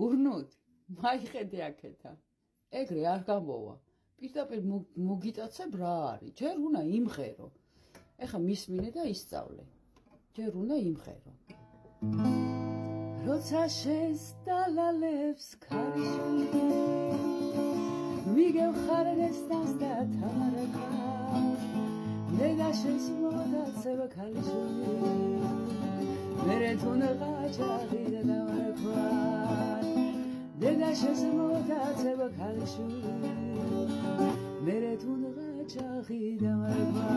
ბურნუთ, მაიხედე აქეთა. ეგრე არ გამოვა. პირდაპირ მოგიტაცებ რა არის. ჯერ უნდა იმღერო. ეხა მისმინე და ისწავლე. ჯერ უნდა იმღერო. როცა შესდალალებს ქარიშული მიგევხარნეს თავს და თამარაკა დედა შესმოდაცება ქალიშვილი მერე თუნდა ჭაღი და დამარქვა დედა შესმოდაცება ქალიშვილი მერე თუნდა ჭაღი და დამარქვა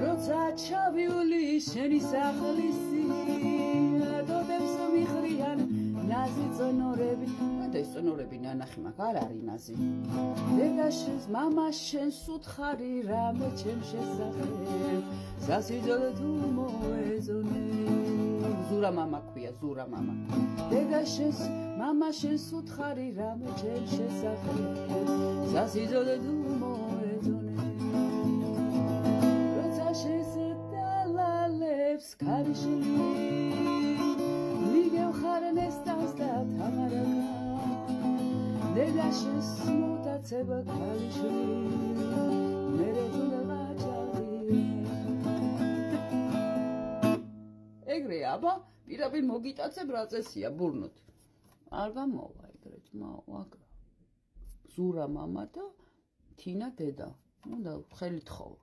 როცა ჩავიული შენი სახლისი დოდებს მიხრიან ნაზი წონორები და ეს წონორები ნანახი მაგ არ არის ნაზი დედა შენს მამა შენს უთხარი რამე ჩემ შესახებ სასიძულე თუ მოეზონე ზურა მამა ქვია ზურა მამა დედა შენს მამა შენს უთხარი რამე ჩემ შესახებ სასიძულე თუ მოეზონე როცა შესდალალებს ქარიშული მიგევხარნეს თავს და თამარაკა დედა შესმოდაცება ქალიშვილი მერე თუნდა ჭაღი ეგრე აბა პირდაპირ მოგიტაცებ რა წესია ბურნუთ არ გამოვა ეგრეთ ზურა მამა და თინა დედა უნდა ხელით ხოვო